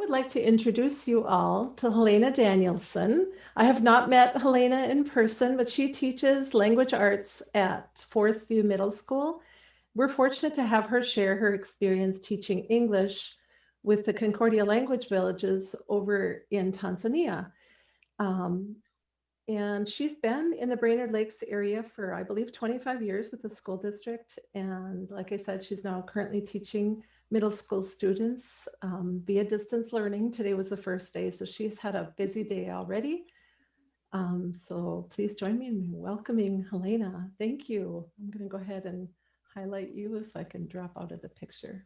would like to introduce you all to Helena Danielson. I have not met Helena in person, but she teaches language arts at Forestview Middle School. We're fortunate to have her share her experience teaching English with the Concordia language villages over in Tanzania. And she's been in the Brainerd Lakes area for, I believe, 25 years with the school district. And like I said, she's now currently teaching middle school students via distance learning. Today was the first day, so she's had a busy day already. So please join me in welcoming Helena. Thank you. I'm going to go ahead and highlight you so I can drop out of the picture.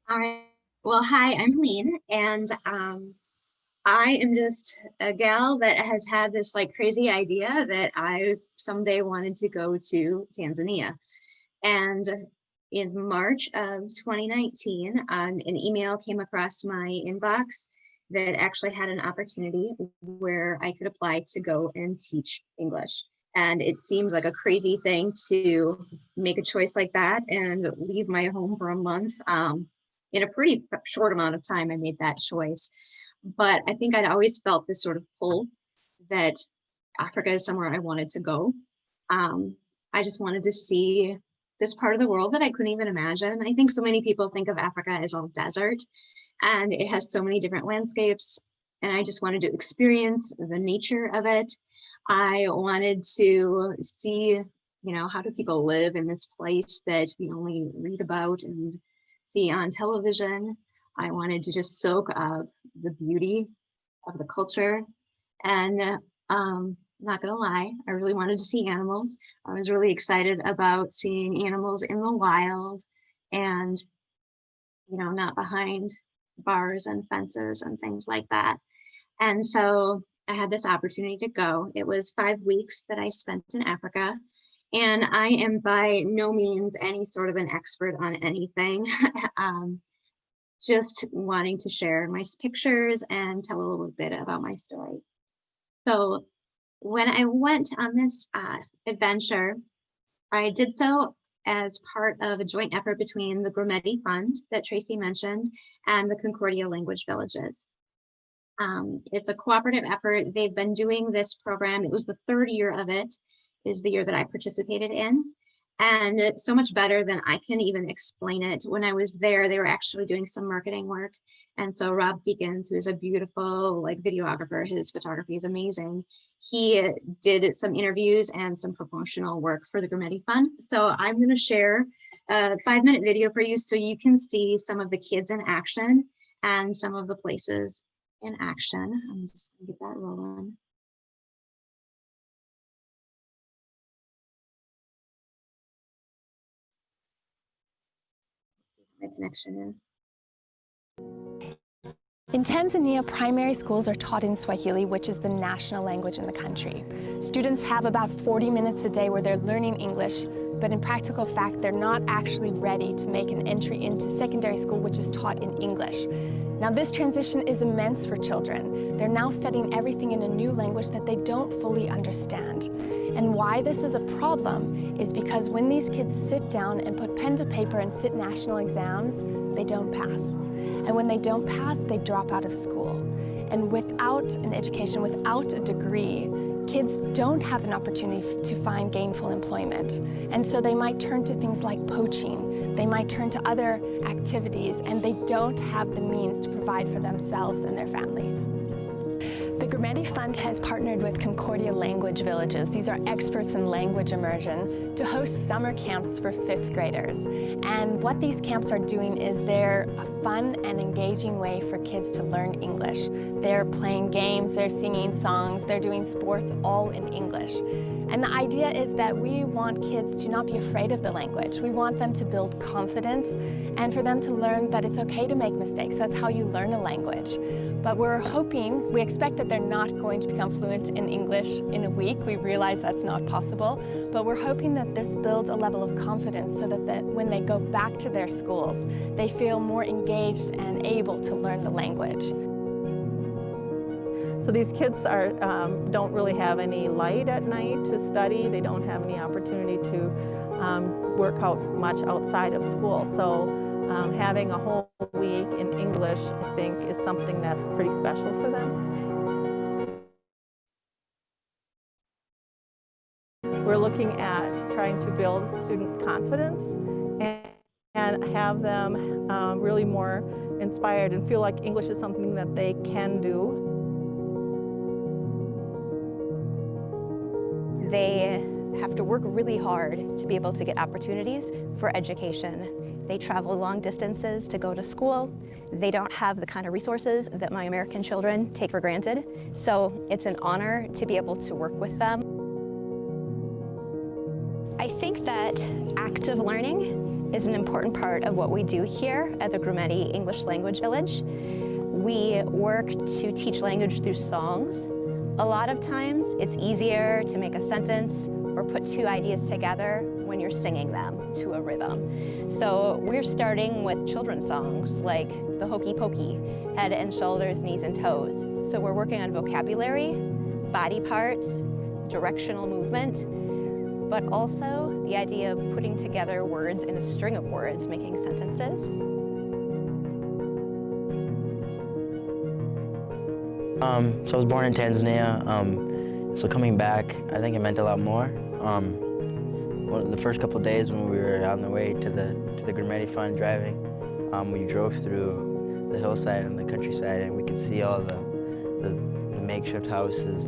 All right. Well, hi, I'm Helene, and I am just a gal that has had this like crazy idea that I someday wanted to go to Tanzania. And in March of 2019, an email came across my inbox that actually had an opportunity where I could apply to go and teach English. And it seemed like a crazy thing to make a choice like that and leave my home for a month. In a pretty short amount of time, I made that choice. But I think I'd always felt this sort of pull that Africa is somewhere I wanted to go. I just wanted to see this part of the world that I couldn't even imagine. I think so many people think of Africa as all desert, and it has so many different landscapes. And I just wanted to experience the nature of it. I wanted to see, how do people live in this place that we only read about and see on television. I wanted to just soak up the beauty of the culture. And not gonna lie, I really wanted to see animals. I was really excited about seeing animals in the wild and, not behind bars and fences and things like that. And so I had this opportunity to go. It was 5 weeks that I spent in Africa. And I am by no means any sort of an expert on anything. Just wanting to share my pictures and tell a little bit about my story. So when I went on this adventure, I did so as part of a joint effort between the Grumeti Fund that Tracy mentioned and the Concordia Language Villages. It's a cooperative effort. They've been doing this program. It was the third year of it, is the year that I participated in. And it's so much better than I can even explain it. When I was there, they were actually doing some marketing work. And so Rob Beacons, who is a beautiful videographer, his photography is amazing. He did some interviews and some promotional work for the Grumeti Fund. So I'm going to share a 5-minute video for you so you can see some of the kids in action and some of the places in action. I'm just going to get that rolling. My connection is. In Tanzania, primary schools are taught in Swahili, which is the national language in the country. Students have about 40 minutes a day where they're learning English, but in practical fact, they're not actually ready to make an entry into secondary school, which is taught in English. Now, this transition is immense for children. They're now studying everything in a new language that they don't fully understand. And why this is a problem is because when these kids sit down and put pen to paper and sit national exams, they don't pass. And when they don't pass, they drop out of school. And without an education, without a degree, kids don't have an opportunity to find gainful employment. And so they might turn to things like poaching, they might turn to other activities, and they don't have the means to provide for themselves and their families. The Grumeti Fund has partnered with Concordia Language Villages. These are experts in language immersion to host summer camps for 5th graders. And what these camps are doing is they're a fun and engaging way for kids to learn English. They're playing games, they're singing songs, they're doing sports, all in English. And the idea is that we want kids to not be afraid of the language. We want them to build confidence and for them to learn that it's okay to make mistakes. That's how you learn a language. But we expect that they're not going to become fluent in English in a week. We realize that's not possible, but we're hoping that this builds a level of confidence so that when they go back to their schools, they feel more engaged and able to learn the language. So these kids don't really have any light at night to study. They don't have any opportunity to work out much outside of school. So having a whole week in English, I think, is something that's pretty special for them. We're looking at trying to build student confidence and have them really more inspired and feel like English is something that they can do. They have to work really hard to be able to get opportunities for education. They travel long distances to go to school. They don't have the kind of resources that my American children take for granted. So it's an honor to be able to work with them. I think that active learning is an important part of what we do here at the Grumeti English Language Village. We work to teach language through songs. A lot of times it's easier to make a sentence or put two ideas together when you're singing them to a rhythm. So we're starting with children's songs like the Hokey Pokey, Head and Shoulders, Knees and Toes. So we're working on vocabulary, body parts, directional movement, but also the idea of putting together words in a string of words, making sentences. So I was born in Tanzania, so coming back, I think it meant a lot more. The first couple of days when we were on the way to the Grumeti Fund driving, we drove through the hillside and the countryside, and we could see all the makeshift houses.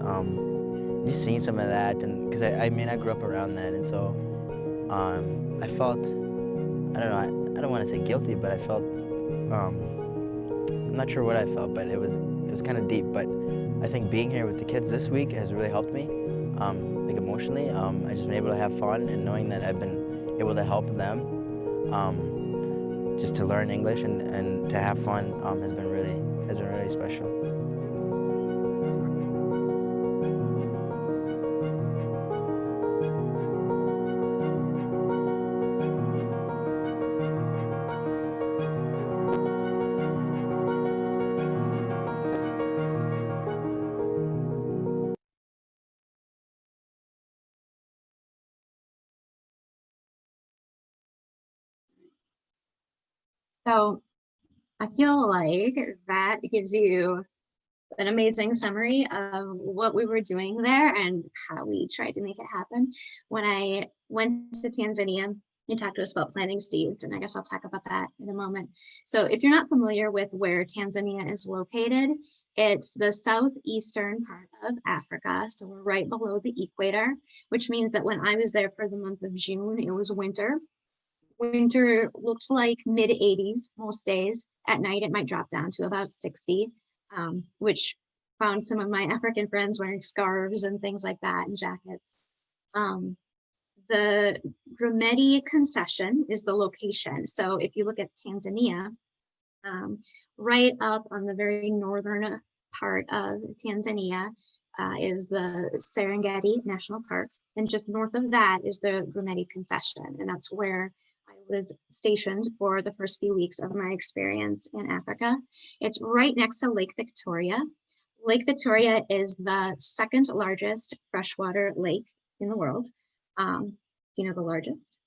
Just seeing some of that, and because I grew up around that, and so I felt, I don't want to say guilty, but I felt, I'm not sure what I felt, but it was kind of deep. But I think being here with the kids this week has really helped me, like emotionally. I've just been able to have fun, and knowing that I've been able to help them, just to learn English and to have fun has been really special. So I feel like that gives you an amazing summary of what we were doing there and how we tried to make it happen. When I went to Tanzania, you talked to us about planting seeds, and I guess I'll talk about that in a moment. So if you're not familiar with where Tanzania is located, it's the southeastern part of Africa. So we're right below the equator, which means that when I was there for the month of June, it was winter. Winter looked like mid 80s most days. At night, it might drop down to about 60, which found some of my African friends wearing scarves and things like that and jackets. The Grumeti concession is the location. So if you look at Tanzania, right up on the very northern part of Tanzania is the Serengeti National Park. And just north of that is the Grumeti concession. And that's where I was stationed for the first few weeks of my experience in Africa. It's right next to Lake Victoria. Lake Victoria is the second largest freshwater lake in the world. Do you know the largest?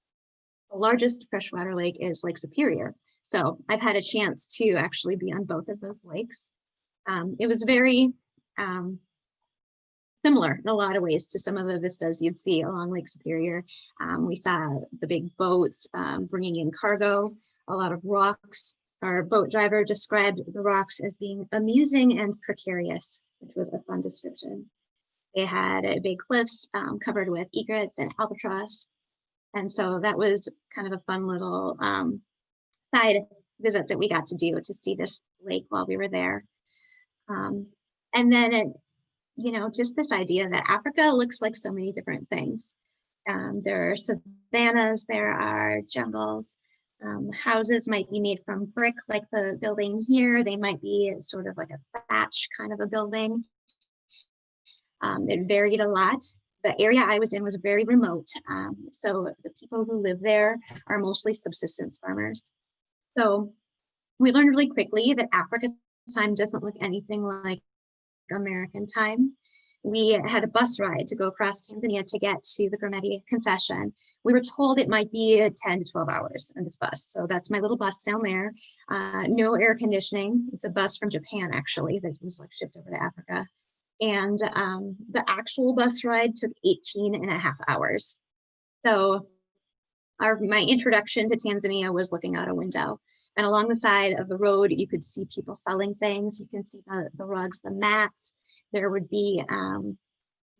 The largest freshwater lake is Lake Superior. So I've had a chance to actually be on both of those lakes. It was very similar in a lot of ways to some of the vistas you'd see along Lake Superior. We saw the big boats bringing in cargo, a lot of rocks. Our boat driver described the rocks as being amusing and precarious, which was a fun description. They had big cliffs covered with egrets and albatross. And so that was kind of a fun little side visit that we got to do to see this lake while we were there. And then just this idea that Africa looks like so many different things. There are savannas, there are jungles, houses might be made from brick like the building here. They might be sort of like a thatch kind of a building. It varied a lot. The area I was in was very remote. So the people who live there are mostly subsistence farmers. So we learned really quickly that Africa time doesn't look anything like American time. we had a bus ride to go across Tanzania to get to the Grumeti concession. We were told it might be 10 to 12 hours in this bus. So that's my little bus down there. No air conditioning. It's a bus from Japan, actually, that was like shipped over to Africa. And the actual bus ride took 18 and a half hours. So my introduction to Tanzania was looking out a window. And along the side of the road, you could see people selling things. You can see the rugs, the mats. There would be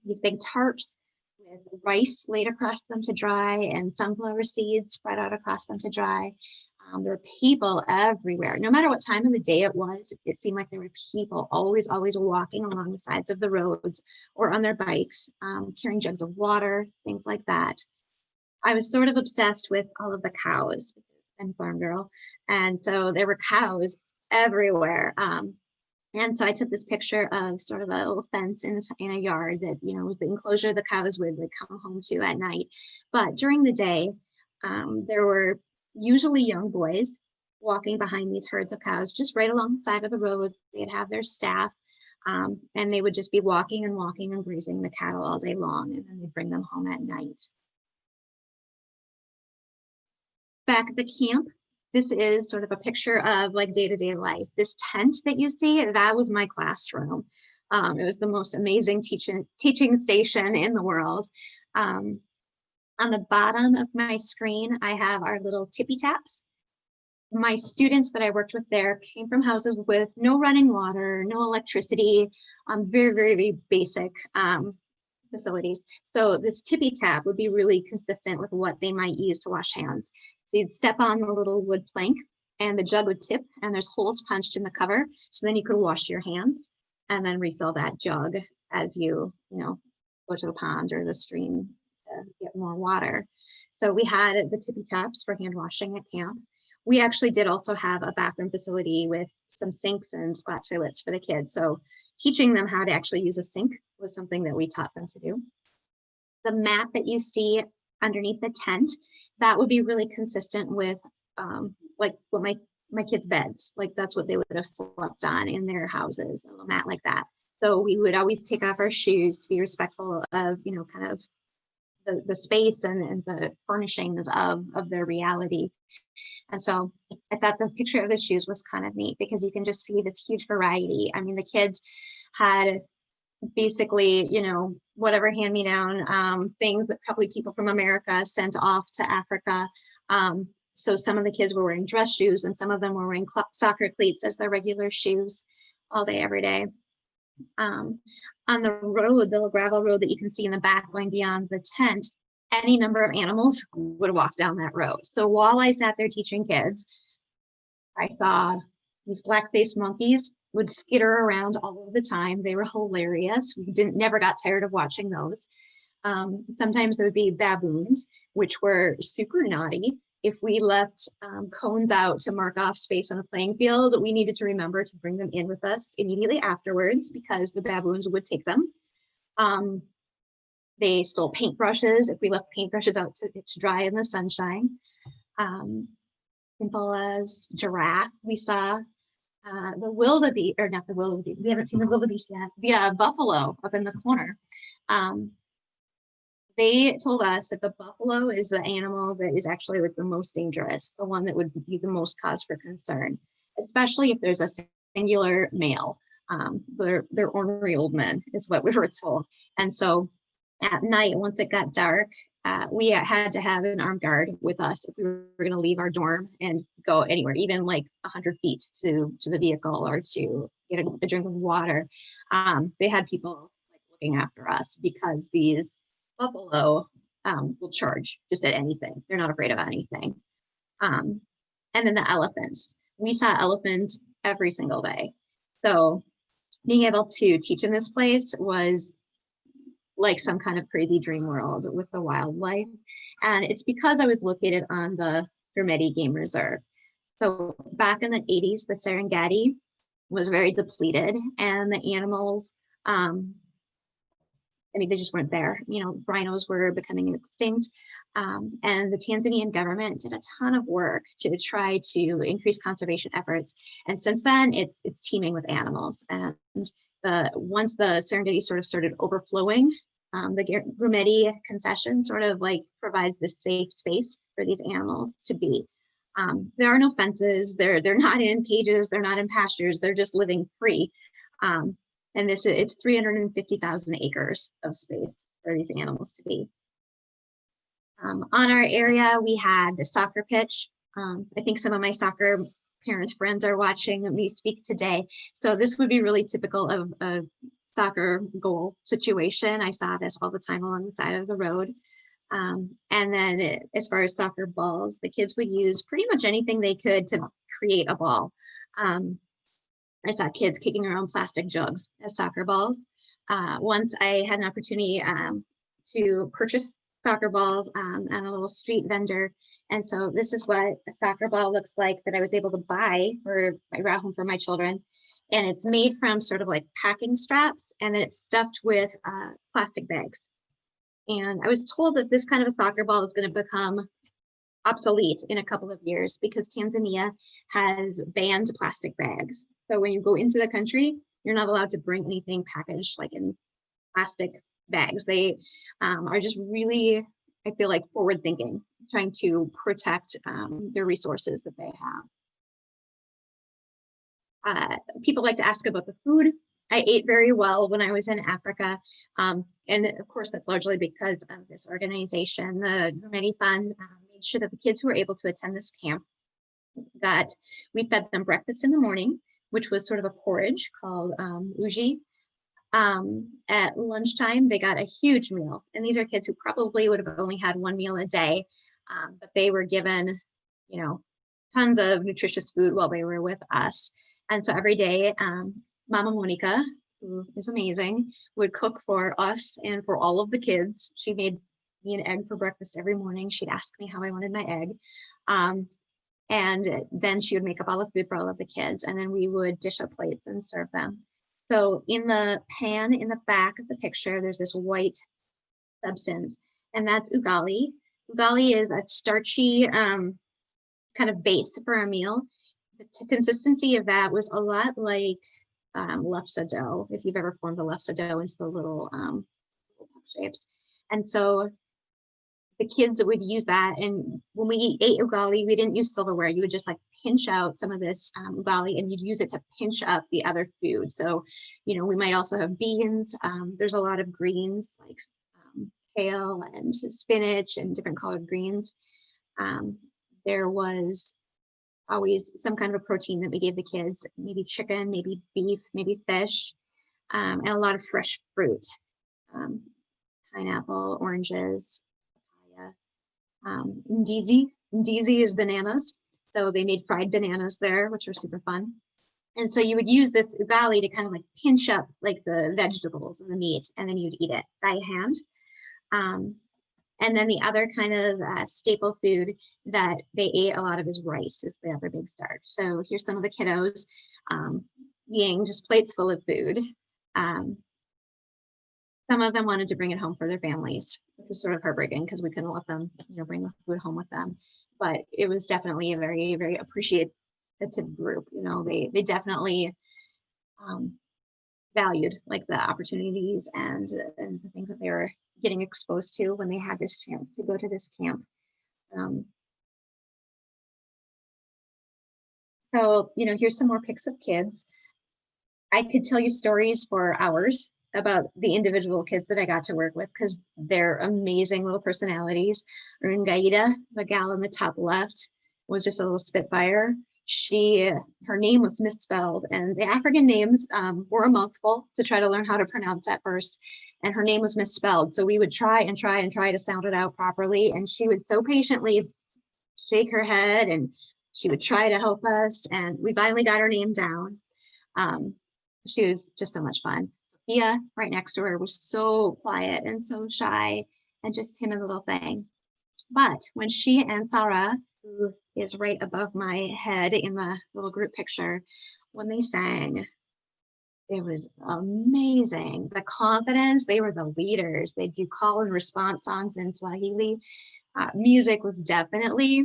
these big tarps with rice laid across them to dry and sunflower seeds spread out across them to dry. There were people everywhere. No matter what time of the day it was, it seemed like there were people always walking along the sides of the roads or on their bikes, carrying jugs of water, things like that. I was sort of obsessed with all of the cows. I'm a farm girl. And so there were cows everywhere. And so I took this picture of sort of a little fence in a yard that, you know, was the enclosure the cows would come home to at night. But during the day, there were usually young boys walking behind these herds of cows, just right along the side of the road. They'd have their staff, and they would just be walking and grazing the cattle all day long, and then they'd bring them home at night. Back at the camp, this is sort of a picture of like day-to-day life. This tent that you see, that was my classroom. It was the most amazing teaching station in the world. On the bottom of my screen, I have our little tippy taps. My students that I worked with there came from houses with no running water, no electricity, very basic facilities. So this tippy tap would be really consistent with what they might use to wash hands. So you'd step on the little wood plank and the jug would tip and there's holes punched in the cover. So then you could wash your hands and then refill that jug as you go to the pond or the stream to get more water. So we had the tippy taps for hand washing at camp. We actually did also have a bathroom facility with some sinks and squat toilets for the kids. So teaching them how to actually use a sink was something that we taught them to do. The mat that you see underneath the tent, that would be really consistent with like what my kids' beds, like that's what they would have slept on in their houses, a mat like that. So we would always take off our shoes to be respectful of, kind of the space and the furnishings of their reality. And so I thought the picture of the shoes was kind of neat because you can just see this huge variety. I mean, the kids had basically, whatever hand-me-down things that probably people from America sent off to Africa. So some of the kids were wearing dress shoes and some of them were wearing soccer cleats as their regular shoes all day, every day. On the road, the little gravel road that you can see in the back going beyond the tent, any number of animals would walk down that road. So while I sat there teaching kids, I saw these black-faced monkeys would skitter around all of the time. They were hilarious. We never got tired of watching those. Sometimes there would be baboons, which were super naughty. If we left cones out to mark off space on a playing field, we needed to remember to bring them in with us immediately afterwards because the baboons would take them. They stole paintbrushes if we left paintbrushes out to dry in the sunshine. Impalas, giraffe, we saw the wildebeest, or not the wildebeest, we haven't seen the wildebeest yet, the buffalo up in the corner. They told us that the buffalo is the animal that is actually like the most dangerous, the one that would be the most cause for concern, especially if there's a singular male. They're ornery old men is what we were told. And so at night, once it got dark, we had to have an armed guard with us if we were going to leave our dorm and go anywhere, even like 100 feet to the vehicle or to get a drink of water. They had people like looking after us because these buffalo will charge just at anything. They're not afraid of anything. And then the elephants. We saw elephants every single day. So being able to teach in this place was like some kind of crazy dream world with the wildlife. And it's because I was located on the Grumeti Game Reserve. So back in the 80s, the Serengeti was very depleted and the animals, they just weren't there. Rhinos were becoming extinct. And the Tanzanian government did a ton of work to try to increase conservation efforts. And since then, it's teeming with animals. And once the Serengeti sort of started overflowing, the Grumeti concession sort of like provides this safe space for these animals to be. There are no fences. They're not in cages. They're not in pastures. They're just living free. And it's 350,000 acres of space for these animals to be. On our area, we had the soccer pitch. I think some of my soccer parents' friends are watching me speak today. So this would be really typical of a soccer goal situation. I saw this all the time along the side of the road. And then as far as soccer balls, the kids would use pretty much anything they could to create a ball. I saw kids kicking around plastic jugs as soccer balls. Once I had an opportunity to purchase soccer balls on a little street vendor. And so this is what a soccer ball looks like that I was able to buy I brought home for my children. And it's made from sort of like packing straps, and then it's stuffed with plastic bags. And I was told that this kind of a soccer ball is going to become obsolete in a couple of years because Tanzania has banned plastic bags. So when you go into the country, you're not allowed to bring anything packaged like in plastic bags. They are just really, I feel like, forward thinking, trying to protect their resources that they have. People like to ask about the food. I ate very well when I was in Africa. And of course, that's largely because of this organization, the Grumeti Fund, made sure that the kids who were able to attend this camp we fed them breakfast in the morning, which was sort of a porridge called uji. At lunchtime, they got a huge meal. And these are kids who probably would have only had one meal a day, but they were given, tons of nutritious food while they were with us. And so every day, Mama Monica, who is amazing, would cook for us and for all of the kids. She made me an egg for breakfast every morning. She'd ask me how I wanted my egg. And then she would make up all the food for all of the kids. And then we would dish up plates and serve them. So in the pan in the back of the picture, there's this white substance, and that's ugali. Ugali is a starchy kind of base for a meal. The consistency of that was a lot like lefse dough, if you've ever formed the lefse dough into the little shapes. And so the kids would use that, and when we ate ugali, we didn't use silverware. You would just like pinch out some of this ugali, and you'd use it to pinch up the other food. So, we might also have beans. There's a lot of greens like kale and spinach and different colored greens. There was always some kind of a protein that we gave the kids, maybe chicken, maybe beef, maybe fish, and a lot of fresh fruit, pineapple, oranges, Ndizi is bananas. So they made fried bananas there, which are super fun. And so you would use this ugali to kind of like pinch up like the vegetables and the meat, and then you'd eat it by hand. And then the other kind of staple food that they ate a lot of is rice, is the other big starch. So here's some of the kiddos eating just plates full of food. Some of them wanted to bring it home for their families, which was sort of heartbreaking because we couldn't let them, bring the food home with them. But it was definitely a very, very appreciative group. They definitely valued like the opportunities and the things that they were getting exposed to when they had this chance to go to this camp. So, here's some more pics of kids. I could tell you stories for hours about the individual kids that I got to work with because they're amazing little personalities. Rungaida, the gal in the top left, was just a little spitfire. Her name was misspelled, and the African names were a mouthful to try to learn how to pronounce at first. And her name was misspelled. So we would try to sound it out properly. And she would so patiently shake her head, and she would try to help us. And we finally got her name down. She was just so much fun. Sophia, right next to her, was so quiet and so shy and just timid little thing. But when she and Sarah, who is right above my head in the little group picture, when they sang, it was amazing. The confidence, they were the leaders. They do call and response songs in Swahili. Music was definitely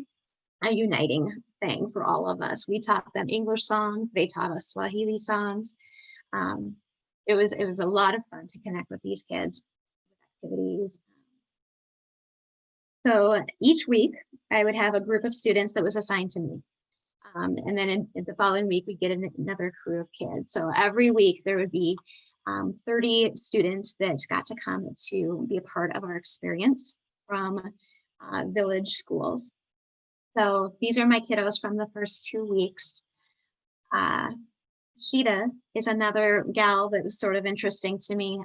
a uniting thing for all of us. We taught them English songs. They taught us Swahili songs. it was a lot of fun to connect with these kids with activities. So each week I would have a group of students that was assigned to me. And then in the following week, we get another crew of kids. So every week there would be 30 students that got to come to be a part of our experience from village schools. So these are my kiddos from the first 2 weeks. Sheeta is another gal that was sort of interesting to me.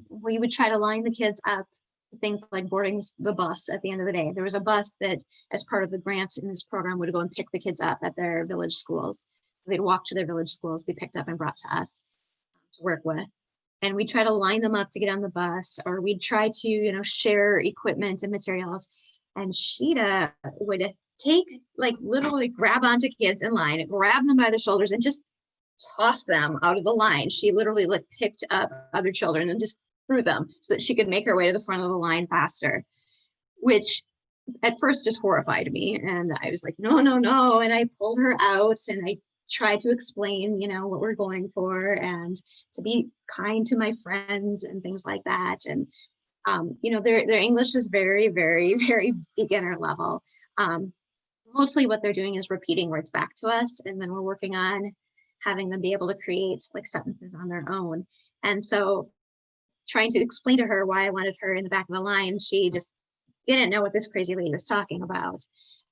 We would try to line the kids up, things like boarding the bus at the end of the day. There was a bus that, as part of the grant in this program, would go and pick the kids up at their village schools. They'd walk to their village schools, be picked up and brought to us to work with. And we'd try to line them up to get on the bus, or we'd try to, you know, share equipment and materials. And Sheeta would take, like, literally grab onto kids in line, grab them by the shoulders and just toss them out of the line. She literally like picked up other children and just threw them so that she could make her way to the front of the line faster, which at first just horrified me. And I was like, no, no, no. And I pulled her out and I tried to explain, you know, what we're going for and to be kind to my friends and things like that. And, you know, their English is very, very, very beginner level. Mostly what they're doing is repeating words back to us. And then we're working on having them be able to create like sentences on their own. And so trying to explain to her why I wanted her in the back of the line, she just didn't know what this crazy lady was talking about.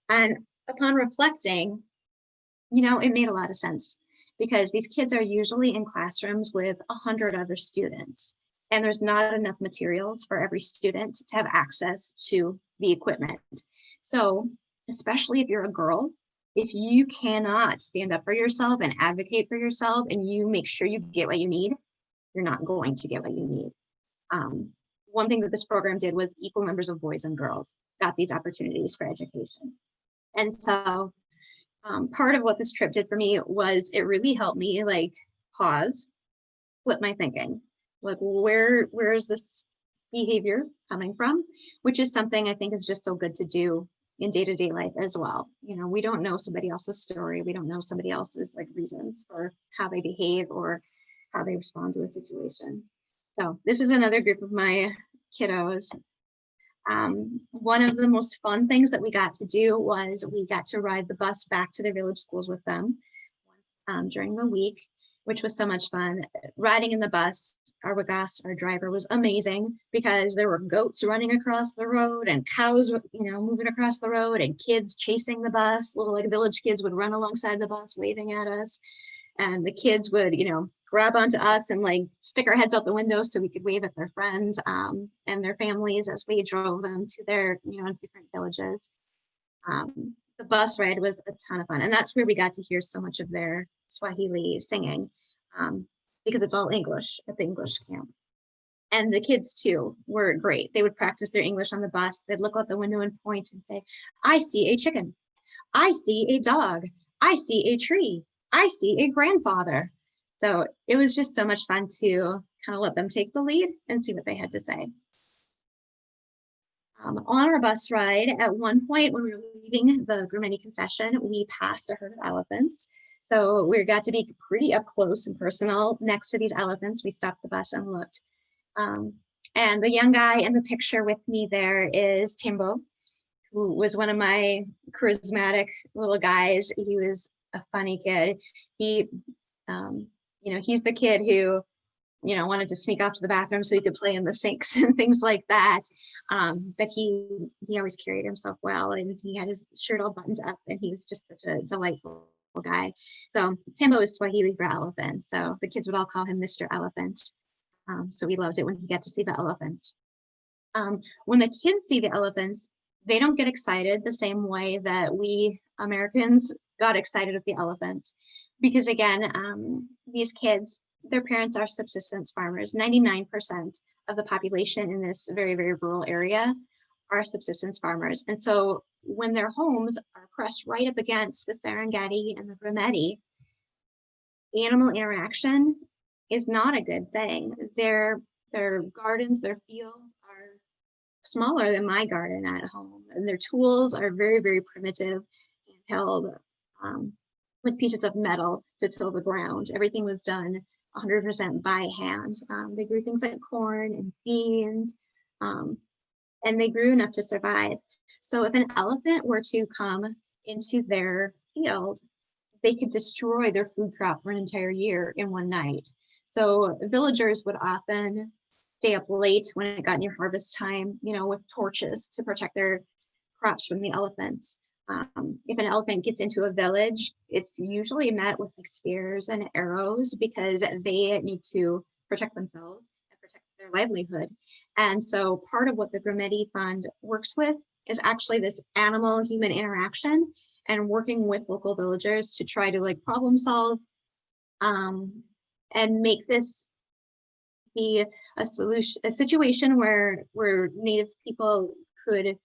And upon reflecting, you know, it made a lot of sense because these kids are usually in classrooms with 100 other students, and there's not enough materials for every student to have access to the equipment. So especially if you're a girl, if you cannot stand up for yourself and advocate for yourself and you make sure you get what you need, you're not going to get what you need. One thing that this program did was equal numbers of boys and girls got these opportunities for education. And so part of what this trip did for me was it really helped me like pause, flip my thinking. Like, where is this behavior coming from? Which is something I think is just so good to do in day-to-day life as well. You know, we don't know somebody else's story. We don't know somebody else's like reasons for how they behave or how they respond to a situation. So this is another group of my kiddos. One of the most fun things that we got to do was we got to ride the bus back to their village schools with them during the week, which was so much fun. Riding in the bus, our Wagas, our driver, was amazing because there were goats running across the road and cows, you know, moving across the road and kids chasing the bus. Little like village kids would run alongside the bus waving at us. And the kids would, you know, grab onto us and like stick our heads out the window so we could wave at their friends and their families as we drove them to their, you know, different villages. The bus ride was a ton of fun. And that's where we got to hear so much of their Swahili singing because it's all English at the English camp. And the kids too were great. They would practice their English on the bus. They'd look out the window and point and say, I see a chicken. I see a dog. I see a tree. I see a grandfather. So it was just so much fun to kind of let them take the lead and see what they had to say. On our bus ride, at one point when we were leaving the Grumeti concession, we passed a herd of elephants. So we got to be pretty up close and personal next to these elephants. We stopped the bus and looked. And the young guy in the picture with me there is Timbo, who was one of my charismatic little guys. He was a funny kid. He, you know, he's the kid who, you know, wanted to sneak off to the bathroom so he could play in the sinks and things like that. But he always carried himself well, and he had his shirt all buttoned up, and he was just such a delightful guy. So Timbo is Swahili for elephant. So the kids would all call him Mr. Elephant. So we loved it when he got to see the elephants. When the kids see the elephants, they don't get excited the same way that we Americans got excited with the elephants. Because again, these kids, their parents are subsistence farmers. 99% of the population in this very, very rural area are subsistence farmers. And so when their homes are pressed right up against the Serengeti and the Grumeti, animal interaction is not a good thing. Their gardens, their fields are smaller than my garden at home. And their tools are very, very primitive, handheld, with pieces of metal to till the ground. Everything was done 100% by hand. They grew things like corn and beans, and they grew enough to survive. So if an elephant were to come into their field, they could destroy their food crop for an entire year in one night. So villagers would often stay up late when it got near harvest time, you know, with torches to protect their crops from the elephants. If an elephant gets into a village, it's usually met with like spears and arrows because they need to protect themselves and protect their livelihood. And so part of what the Grumeti Fund works with is actually this animal-human interaction and working with local villagers to try to like problem solve and make this be a solution, a situation where Native people could,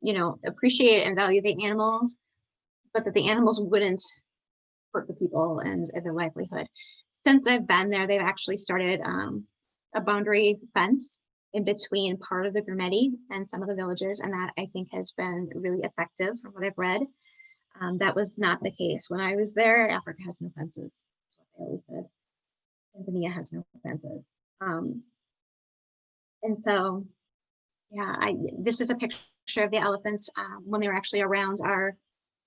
you know, appreciate and value the animals, but that the animals wouldn't hurt the people and their livelihood. Since I've been there, they've actually started a boundary fence in between part of the Grumeti and some of the villages, and that I think has been really effective from what I've read. That was not the case when I was there. Africa has no fences. That's what they always said. Tanzania has no fences. And so, yeah, this is a picture of the elephants when they were actually around our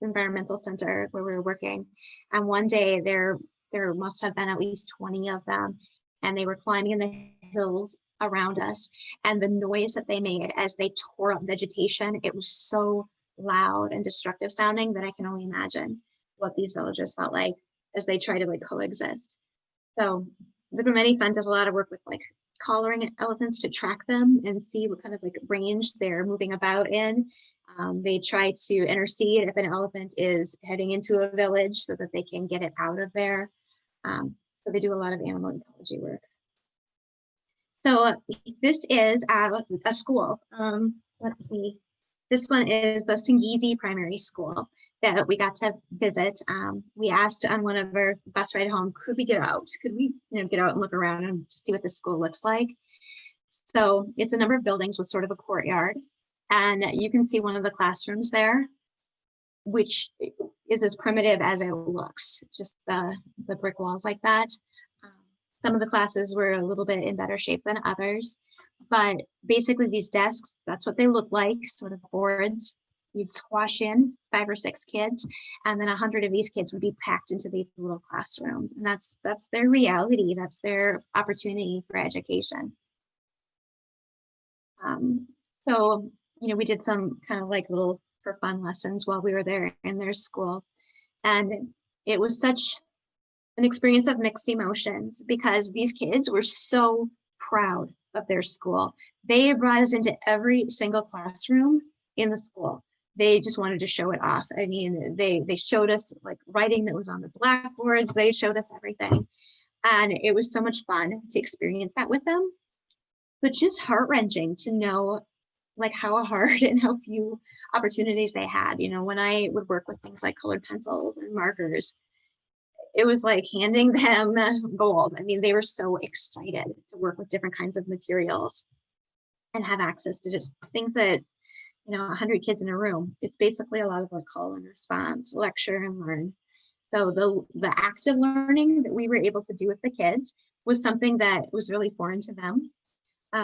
environmental center where we were working. And one day there must have been at least 20 of them, and they were climbing in the hills around us. And the noise that they made as they tore up vegetation, it was so loud and destructive sounding that I can only imagine what these villagers felt like as they try to like coexist. So the Grumeti Fund does a lot of work with like collaring elephants to track them and see what kind of like range they're moving about in. They try to intercede if an elephant is heading into a village so that they can get it out of there. So they do a lot of animal ecology work. So this is a school. Let's see. This one is the Singisi primary school that we got to visit. We asked on one of our bus ride home, could we get out? Could we get out and look around and see what the school looks like? So it's a number of buildings with sort of a courtyard. And you can see one of the classrooms there, which is as primitive as it looks, just the brick walls like that. Some of the classes were a little bit in better shape than others. But basically these desks, that's what they look like, sort of boards. You'd squash in 5 or 6 kids, and then 100 of these kids would be packed into these little classrooms. And that's their reality. That's their opportunity for education. So, we did some kind of like little for fun lessons while we were there in their school. And it was such an experience of mixed emotions because these kids were so proud of their school. They brought us into every single classroom in the school. They just wanted to show it off. I mean, they showed us like writing that was on the blackboards. They showed us everything. And it was so much fun to experience that with them, but just heart-wrenching to know like how hard and how few opportunities they had. When I would work with things like colored pencils and markers, it was like handing them gold. I mean, they were so excited to work with different kinds of materials and have access to just things that, 100 kids in a room. It's basically a lot of like call and response, lecture and learn. So the active learning that we were able to do with the kids was something that was really foreign to them.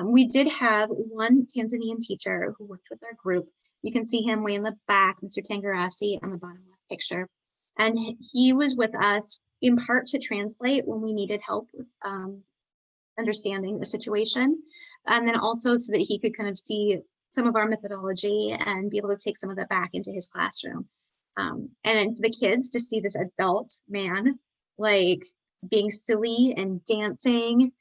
We did have one Tanzanian teacher who worked with our group. You can see him way in the back, Mr. Tangarasi, on the bottom left picture. And he was with us in part to translate when we needed help with understanding the situation. And then also so that he could kind of see some of our methodology and be able to take some of that back into his classroom. And then for the kids to see this adult man, like being silly and dancing,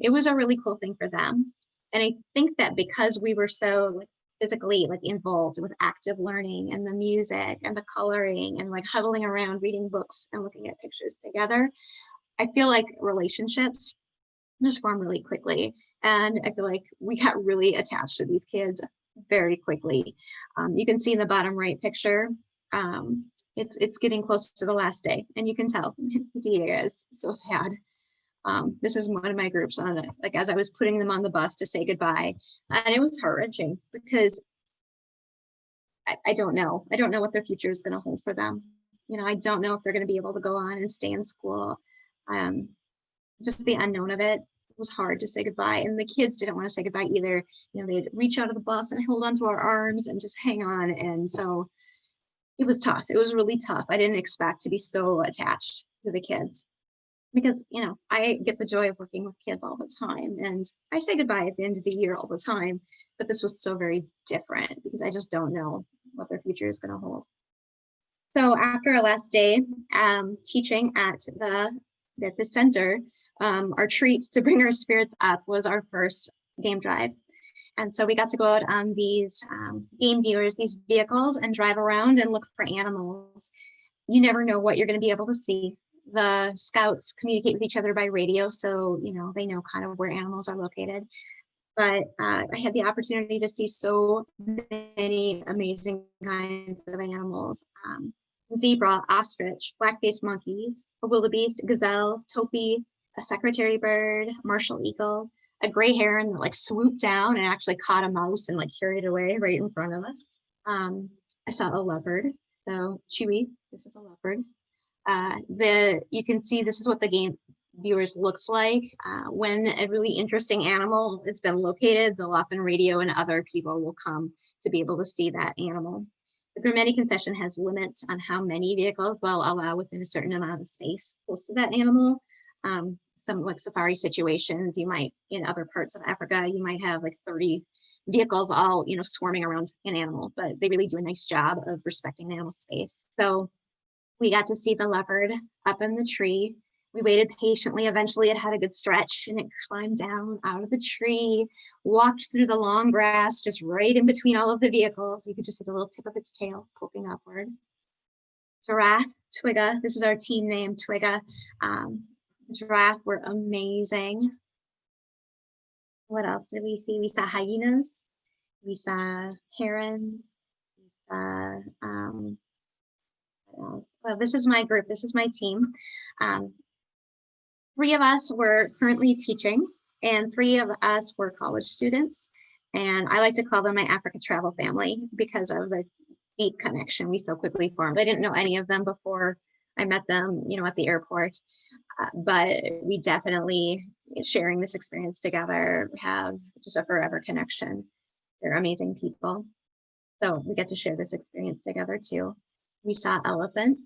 it was a really cool thing for them. And I think that because we were so physically involved with active learning and the music and the coloring and huddling around reading books and looking at pictures together, I feel like relationships just form really quickly. And I feel like we got really attached to these kids very quickly. You can see in the bottom right picture, it's getting close to the last day, and you can tell he is so sad. This is one of my groups on it, as I was putting them on the bus to say goodbye, and it was heart-wrenching because I don't know what their future is going to hold for them. I don't know if they're going to be able to go on and stay in school. just the unknown of it was hard to say goodbye. And the kids didn't want to say goodbye either. You know, they'd reach out of the bus and hold onto our arms and just hang on. And so it was tough. It was really tough. I didn't expect to be so attached to the kids because, you know, I get the joy of working with kids all the time. And I say goodbye at the end of the year all the time. But this was so very different because I just don't know what their future is going to hold. So after our last day teaching at the center, our treat to bring our spirits up was our first game drive. And so we got to go out on these game viewers, these vehicles, and drive around and look for animals. You never know what you're going to be able to see. The scouts communicate with each other by radio, so you know they know kind of where animals are located. But I had the opportunity to see so many amazing kinds of animals. Zebra, ostrich, black-faced monkeys, a wildebeest, gazelle, topi, a secretary bird, martial eagle, a gray heron that like swooped down and actually caught a mouse and like carried it away right in front of us. I saw a leopard, so Chewy, this is a leopard. You can see this is what the game viewers looks like. When a really interesting animal has been located, they'll often radio and other people will come to be able to see that animal. The Grumeti concession has limits on how many vehicles they'll allow within a certain amount of space close to that animal. Some like safari situations, you might, in other parts of Africa, you might have like 30 vehicles all, you know, swarming around an animal, but they really do a nice job of respecting the animal space. So we got to see the leopard up in the tree. We waited patiently. Eventually it had a good stretch and it climbed down out of the tree, walked through the long grass, just right in between all of the vehicles. You could just see the little tip of its tail poking upward. Giraffe, Twigga, this is our team name, Twigga. Giraffe were amazing. What else did we see? We saw hyenas, we saw herons, we saw, well, this is my group, this is my team. 3 of us were currently teaching and 3 of us were college students. And I like to call them my Africa travel family because of the deep connection we so quickly formed. I didn't know any of them before I met them, you know, at the airport, but we definitely, sharing this experience together, have just a forever connection. They're amazing people. So we get to share this experience together too. We saw elephant.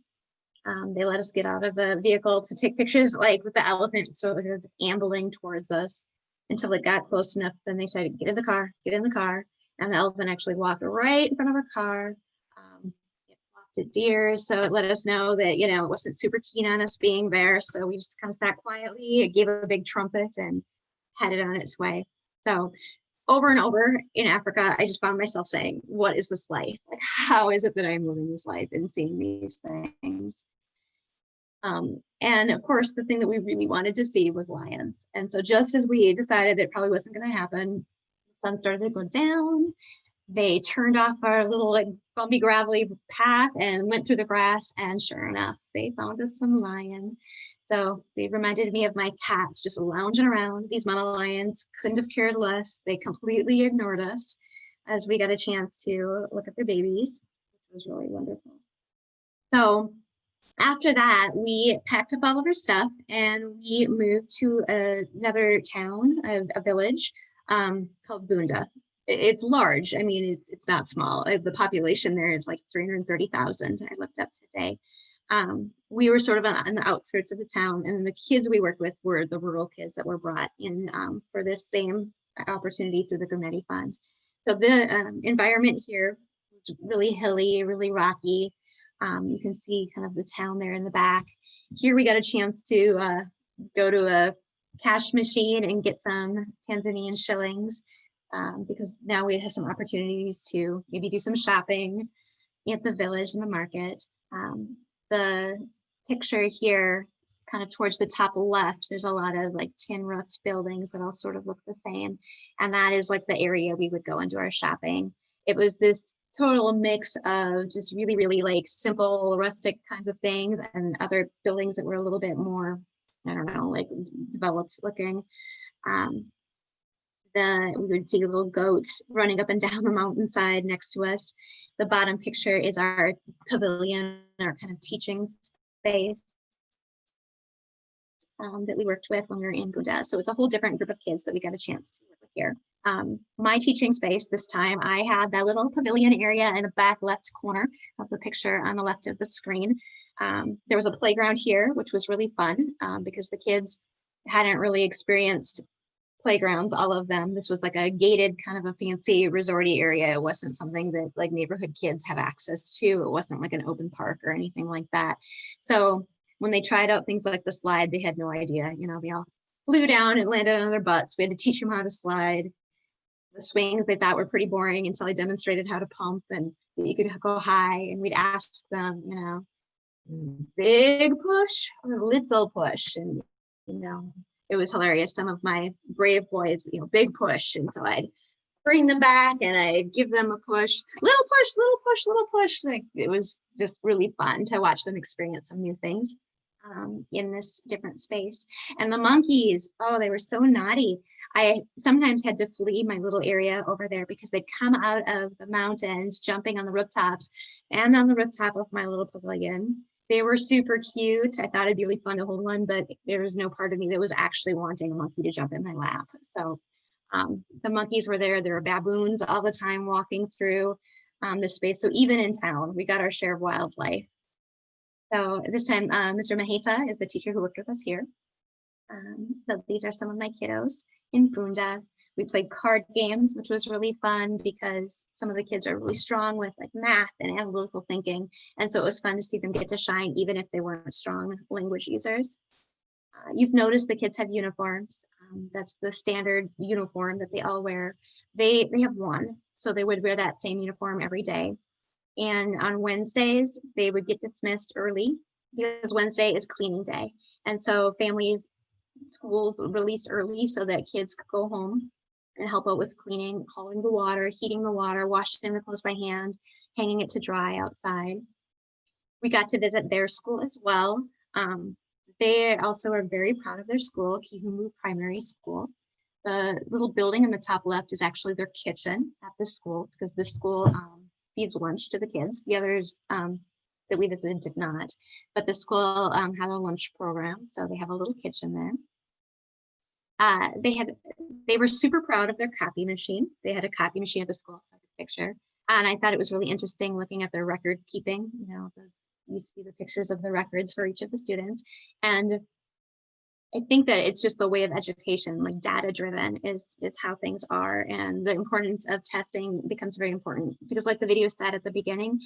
They let us get out of the vehicle to take pictures like with the elephant, so it was ambling towards us until it got close enough. Then they said, get in the car, get in the car. And the elephant actually walked right in front of our car. It flopped its ears, so it let us know that, you know, it wasn't super keen on us being there. So we just kind of sat quietly, it gave a big trumpet and headed on its way. So over and over in Africa, I just found myself saying, what is this life? Like, how is it that I'm living this life and seeing these things? And of course, the thing that we really wanted to see was lions. And so just as we decided it probably wasn't going to happen, the sun started to go down. They turned off our little like bumpy, gravelly path and went through the grass. And sure enough, they found us some lion. So they reminded me of my cats just lounging around. These mama lions couldn't have cared less. They completely ignored us as we got a chance to look at their babies, which was really wonderful. So after that, we packed up all of our stuff and we moved to another town, a village called Bunda. It's large. I mean, it's not small. The population there is like 330,000. I looked up today. We were sort of on the outskirts of the town, and the kids we worked with were the rural kids that were brought in for this same opportunity through the Grumeti Fund. So the environment here was really hilly, really rocky. You can see kind of the town there in the back. Here we got a chance to go to a cash machine and get some Tanzanian shillings because now we have some opportunities to maybe do some shopping at the village and the market. The picture here, kind of towards the top left, there's a lot of like tin roofed buildings that all sort of look the same. And that is like the area we would go into our shopping. It was this total mix of just really, really like simple, rustic kinds of things and other buildings that were a little bit more, I don't know, like developed looking. We would see little goats running up and down the mountainside next to us. The bottom picture is our pavilion, our kind of teaching space. that we worked with when we were in Buda. So it's a whole different group of kids that we got a chance to work with here. My teaching space this time, I had that little pavilion area in the back left corner of the picture on the left of the screen. There was a playground here, which was really fun because the kids hadn't really experienced playgrounds, all of them. This was like a gated kind of a fancy resorty area. It wasn't something that like neighborhood kids have access to. It wasn't like an open park or anything like that. So when they tried out things like the slide, they had no idea, you know, they all flew down and landed on their butts. We had to teach them how to slide. The swings they thought were pretty boring until I demonstrated how to pump and you could go high, and we'd ask them, you know, big push or little push, and you know, it was hilarious. Some of my brave boys, you know, big push, and so I'd bring them back and I'd give them a push, little push, little push, little push. Like it was just really fun to watch them experience some new things in this different space. And the monkeys, oh, they were so naughty. I sometimes had to flee my little area over there because they'd come out of the mountains, jumping on the rooftops and on the rooftop of my little pavilion. They were super cute. I thought it'd be really fun to hold one, but there was no part of me that was actually wanting a monkey to jump in my lap. So the monkeys were there. There were baboons all the time walking through this space. So even in town, we got our share of wildlife. So this time, Mr. Mahesa is the teacher who worked with us here. So these are some of my kiddos in Funda. We played card games, which was really fun because some of the kids are really strong with like math and analytical thinking. And so it was fun to see them get to shine, even if they weren't strong language users. You've noticed the kids have uniforms. That's the standard uniform that they all wear. They have one, so they would wear that same uniform every day. And on Wednesdays, they would get dismissed early because Wednesday is cleaning day. And so families, schools released early so that kids could go home and help out with cleaning, hauling the water, heating the water, washing the clothes by hand, hanging it to dry outside. We got to visit their school as well. They also are very proud of their school, Kihumu Primary School. The little building in the top left is actually their kitchen at the school because this school feeds lunch to the kids. The others that we visited did not, but the school had a lunch program, so they have a little kitchen there. They were super proud of their copy machine. They had a copy machine at the school, so I took a picture. And I thought it was really interesting looking at their record keeping. You know, you see the pictures of the records for each of the students. And I think that it's just the way of education, like data driven is how things are. And the importance of testing becomes very important because like the video said at the beginning,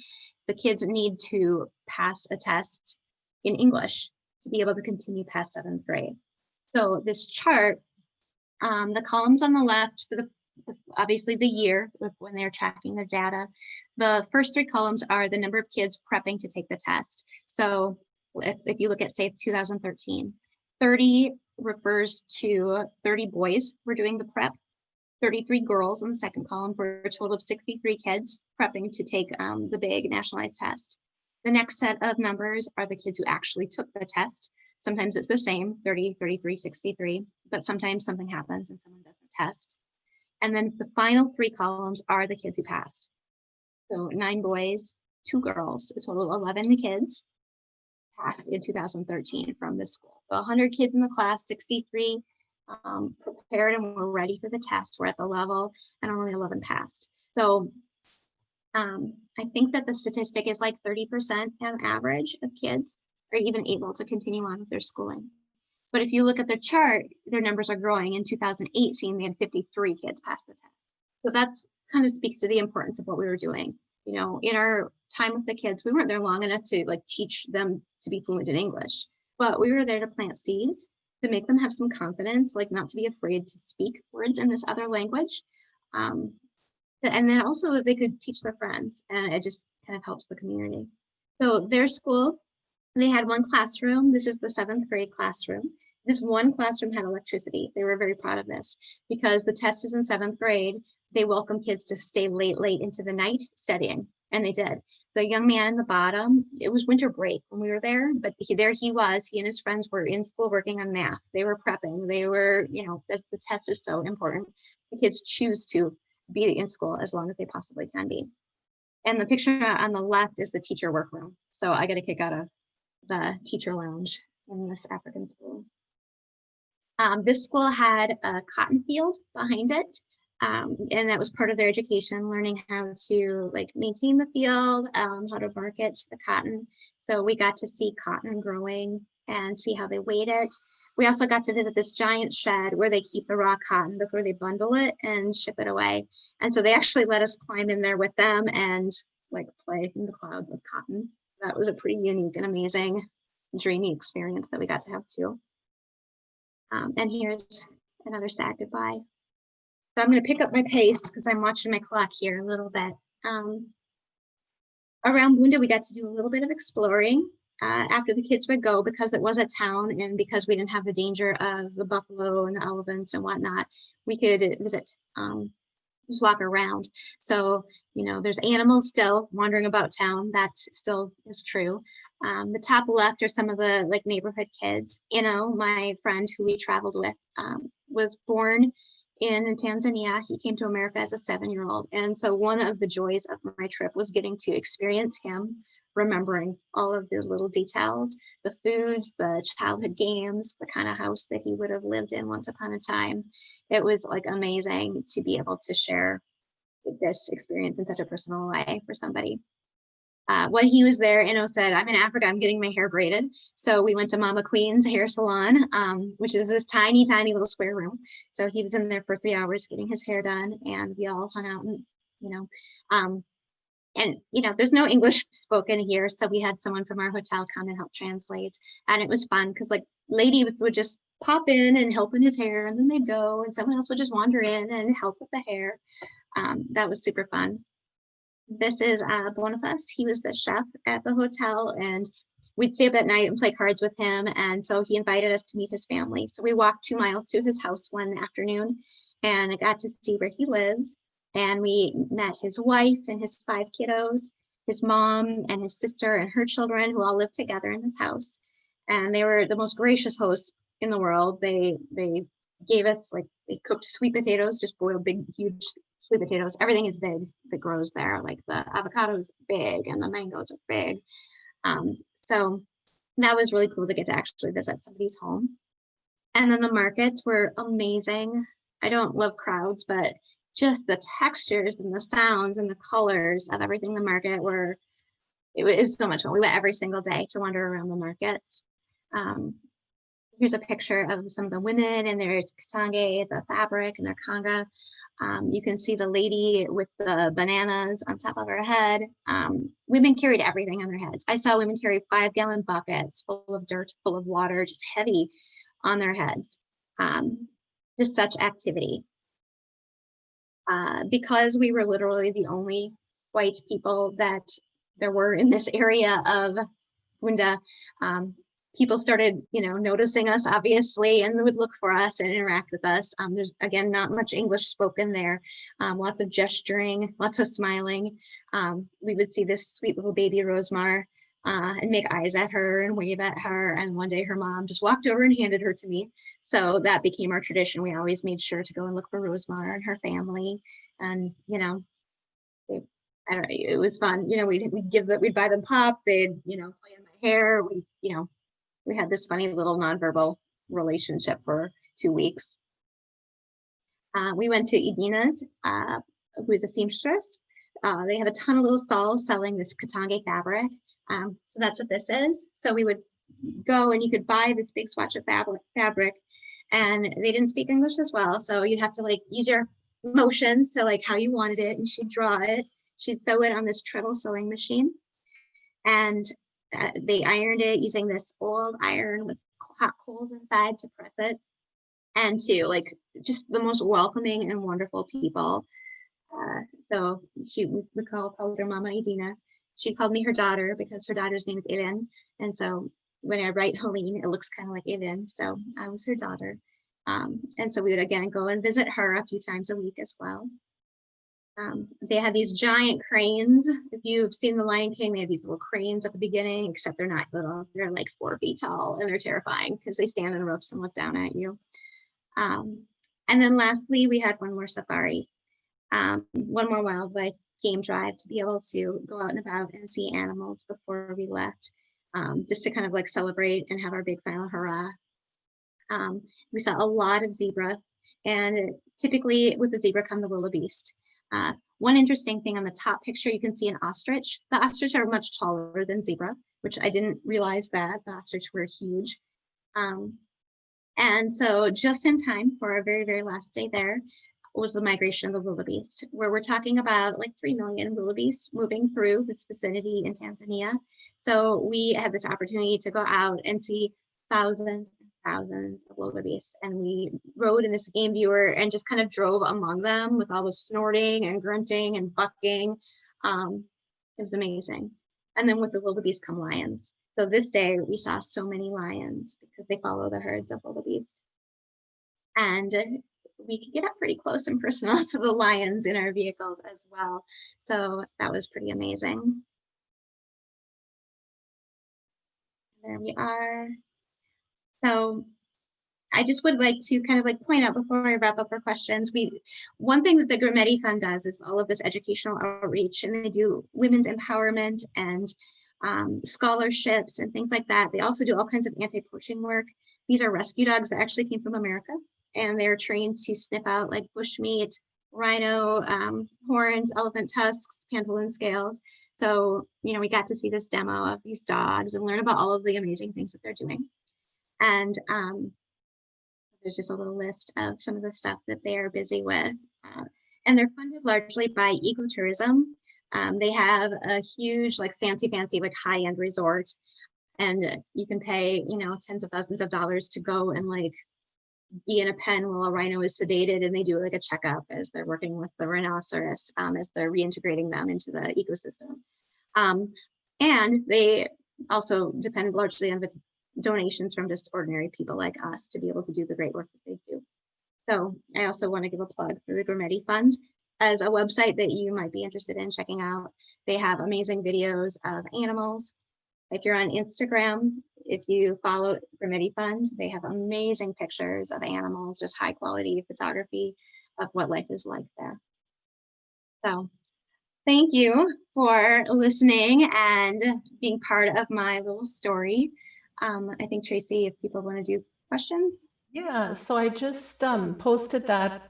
the kids need to pass a test in English to be able to continue past 7th grade. So this chart, the columns on the left, for obviously the year when they're tracking their data. The first 3 columns are the number of kids prepping to take the test. So if you look at, say, 2013, 30 refers to 30 boys were doing the prep, 33 girls in the second column for a total of 63 kids prepping to take the big nationalized test. The next set of numbers are the kids who actually took the test. Sometimes it's the same, 30, 33, 63, but sometimes something happens and someone doesn't test. And then the final 3 columns are the kids who passed. So 9 boys, 2 girls, a total of 11 kids passed in 2013 from this school. So 100 kids in the class, 63 prepared and were ready for the test. We're at the level and only 11 passed. So I think that the statistic is like 30% on average of kids are even able to continue on with their schooling. But if you look at the chart, their numbers are growing. In 2018, they had 53 kids pass the test. So that's kind of speaks to the importance of what we were doing. You know, in our time with the kids, we weren't there long enough to like teach them to be fluent in English, but we were there to plant seeds, to make them have some confidence, like not to be afraid to speak words in this other language. And then also that they could teach their friends, and it just kind of helps the community. So their school, they had 1 classroom. This is the 7th grade classroom. This 1 classroom had electricity. They were very proud of this because the test is in 7th grade. They welcome kids to stay late into the night studying, and they did. The young man in the bottom, it was winter break when we were there, but he and his friends were in school working on math. They were prepping. They were, you know, the test is so important. The kids choose to be in school as long as they possibly can be. And the picture on the left is the teacher workroom. So I got a kick out of the teacher lounge in this African school. This school had a cotton field behind it. And that was part of their education, learning how to like maintain the field, how to market the cotton. So we got to see cotton growing and see how they weighed it. We also got to visit this giant shed where they keep the raw cotton before they bundle it and ship it away. And so they actually let us climb in there with them and like play in the clouds of cotton. That was a pretty unique and amazing, dreamy experience that we got to have too. And here's another sad goodbye. So I'm going to pick up my pace because I'm watching my clock here a little bit. Around Bunda, we got to do a little bit of exploring after the kids would go, because it was a town and because we didn't have the danger of the buffalo and the elephants and whatnot. We could visit, just walk around. So, you know, there's animals still wandering about town. That still is true. The top left are some of the like neighborhood kids. You know, my friend who we traveled with was born in Tanzania. He came to America as a 7-year-old. And so one of the joys of my trip was getting to experience him, remembering all of the little details, the foods, the childhood games, the kind of house that he would have lived in once upon a time. It was like amazing to be able to share this experience in such a personal way for somebody. When he was there, Inno said, I'm in Africa, I'm getting my hair braided. So we went to Mama Queen's hair salon, which is this tiny, tiny little square room. So he was in there for 3 hours getting his hair done, and we all hung out and, you know, and, you know, there's no English spoken here. So we had someone from our hotel come and help translate. And it was fun because like ladies would just pop in and help in his hair, and then they'd go, and someone else would just wander in and help with the hair. That was super fun. This is Boniface. He was the chef at the hotel, and we'd stay up at night and play cards with him. And so he invited us to meet his family. So we walked 2 miles to his house one afternoon, and I got to see where he lives. And we met his wife and his 5 kiddos, his mom and his sister and her children, who all lived together in this house. And they were the most gracious hosts in the world. They gave us, like, they cooked sweet potatoes, just boiled big, huge sweet potatoes. Everything is big that grows there. Like the avocado is big and the mangoes are big. So that was really cool to get to actually visit somebody's home. And then the markets were amazing. I don't love crowds, but just the textures and the sounds and the colors of everything in the market were, it was so much fun. We went every single day to wander around the markets. Here's a picture of some of the women in their katange, the fabric and their kanga. You can see the lady with the bananas on top of her head. Women carried everything on their heads. I saw women carry 5-gallon buckets full of dirt, full of water, just heavy on their heads. Just such activity. Because we were literally the only white people that there were in this area of Bunda, people started, you know, noticing us, obviously, and would look for us and interact with us. There's, again, not much English spoken there. Lots of gesturing, lots of smiling. We would see this sweet little baby Rosemar and make eyes at her and wave at her. And one day her mom just walked over and handed her to me. So that became our tradition. We always made sure to go and look for Rosemar and her family. And, you know, I don't know, it was fun. You know, we'd buy them pop, they'd, you know, play in my hair. We had this funny little nonverbal relationship for 2 weeks. We went to Idina's, who is a seamstress. They have a ton of little stalls selling this katange fabric. So that's what this is. So we would go and you could buy this big swatch of fabric, and they didn't speak English as well. So you'd have to like use your motions to like how you wanted it, and she'd draw it. She'd sew it on this treadle sewing machine. And they ironed it using this old iron with hot coals inside to press it. And to like just the most welcoming and wonderful people. So we called her Mama Idina. She called me her daughter because her daughter's name is Helene. And so when I write Helene, it looks kind of like Helene. So I was her daughter. And so we would again go and visit her a few times a week as well. They had these giant cranes. If you've seen The Lion King, they have these little cranes at the beginning, except they're not little. They're like 4 feet tall, and they're terrifying because they stand on roofs and look down at you. And then lastly, we had one more safari, one more wildlife game drive to be able to go out and about and see animals before we left, just to kind of like celebrate and have our big final hurrah. We saw a lot of zebra, and typically with the zebra come the wildebeest. One interesting thing on the top picture, you can see an ostrich. The ostrich are much taller than zebra, which I didn't realize that. The ostrich were huge. And so just in time for our very, very last day there was the migration of the wildebeest, where we're talking about like 3 million wildebeest moving through this vicinity in Tanzania. So we had this opportunity to go out and see thousands and thousands of wildebeest. And we rode in this game viewer and just kind of drove among them with all the snorting and grunting and bucking. It was amazing. And then with the wildebeest come lions. So this day we saw so many lions because they follow the herds of wildebeest. And we could get up pretty close and personal to the lions in our vehicles as well. So that was pretty amazing. There we are. So I just would like to kind of like point out before I wrap up for questions, one thing that the Grumeti Fund does is all of this educational outreach, and they do women's empowerment and scholarships and things like that. They also do all kinds of anti-poaching work. These are rescue dogs that actually came from America, and they're trained to sniff out like bushmeat, rhino horns, elephant tusks, pangolin scales. So, you know, we got to see this demo of these dogs and learn about all of the amazing things that they're doing. And there's just a little list of some of the stuff that they are busy with. And they're funded largely by ecotourism. They have a huge, like fancy, like high-end resort. And you can pay, you know, tens of thousands of dollars to go and like be in a pen while a rhino is sedated, and they do like a checkup as they're working with the rhinoceros as they're reintegrating them into the ecosystem. And they also depend largely on the donations from just ordinary people like us to be able to do the great work that they do. So I also want to give a plug for the Grumeti Fund as a website that you might be interested in checking out. They have amazing videos of animals. If you're on Instagram, if you follow Grumeti Fund, they have amazing pictures of animals, just high quality photography of what life is like there. So thank you for listening and being part of my little story. I think Tracy, if people want to do questions. Yeah, so I just posted that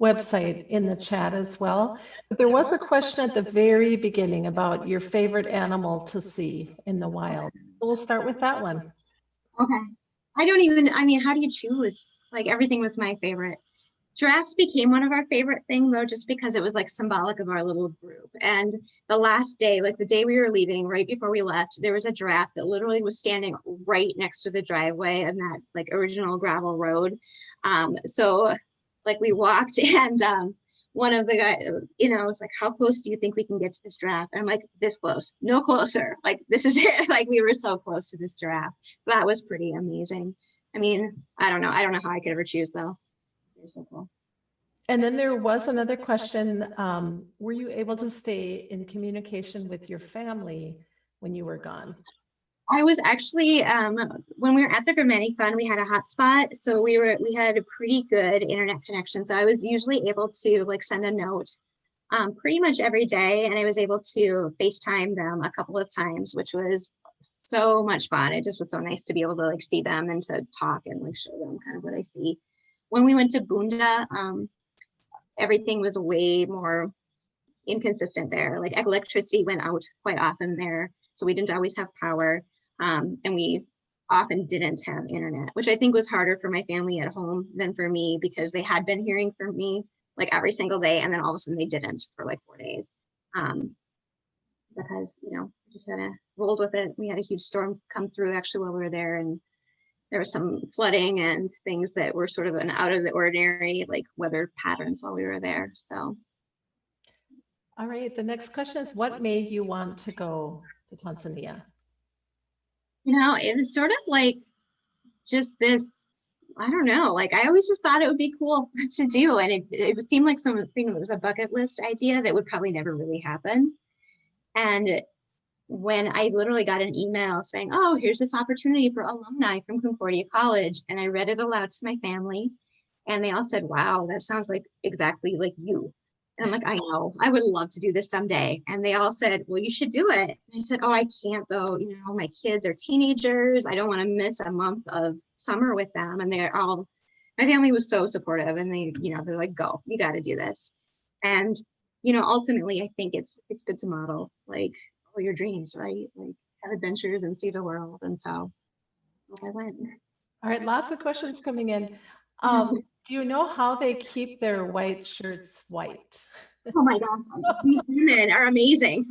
website in the chat as well. But there was a question at the very beginning about your favorite animal to see in the wild. So we'll start with that one. Okay. I mean, how do you choose? Like everything was my favorite. Giraffes became one of our favorite things though, just because it was like symbolic of our little group. And the last day, like the day we were leaving, right before we left, there was a giraffe that literally was standing right next to the driveway of that like original gravel road. So like we walked and one of the guys, you know, was like, how close do you think we can get to this giraffe? And I'm like, this close, no closer. Like, this is it. Like we were so close to this giraffe. So that was pretty amazing. I mean, I don't know how I could ever choose though. So cool. And then there was another question. Were you able to stay in communication with your family when you were gone? I was actually, when we were at the Grumeti Fund, we had a hotspot. So we had a pretty good internet connection. So I was usually able to like send a note pretty much every day. And I was able to FaceTime them a couple of times, which was so much fun. It just was so nice to be able to like see them and to talk and like show them kind of what I see. When we went to Bunda, everything was way more inconsistent there. Like electricity went out quite often there. So we didn't always have power. And we often didn't have internet, which I think was harder for my family at home than for me, because they had been hearing from me like every single day. And then all of a sudden they didn't for like 4 days. Because, you know, we just kind of rolled with it. We had a huge storm come through actually while we were there. And there was some flooding and things that were sort of an out of the ordinary, like weather patterns while we were there. So. All right. The next question is, what made you want to go to Tanzania? You know, it was sort of like just this, I don't know, like I always just thought it would be cool to do. And it seemed like something that was a bucket list idea that would probably never really happen. And when I literally got an email saying, oh, here's this opportunity for alumni from Concordia College. And I read it aloud to my family and they all said, wow, that sounds like exactly like you. And I'm like, I know, I would love to do this someday. And they all said, well, you should do it. And I said, oh, I can't though. You know, my kids are teenagers. I don't want to miss a month of summer with them. And they're all, my family was so supportive, and they, you know, they're like, go, you got to do this. And, you know, ultimately, I think it's good to model like all your dreams, right? Like have adventures and see the world. And so I went. All right, lots of questions coming in. Do you know how they keep their white shirts white? Oh my God, these women are amazing.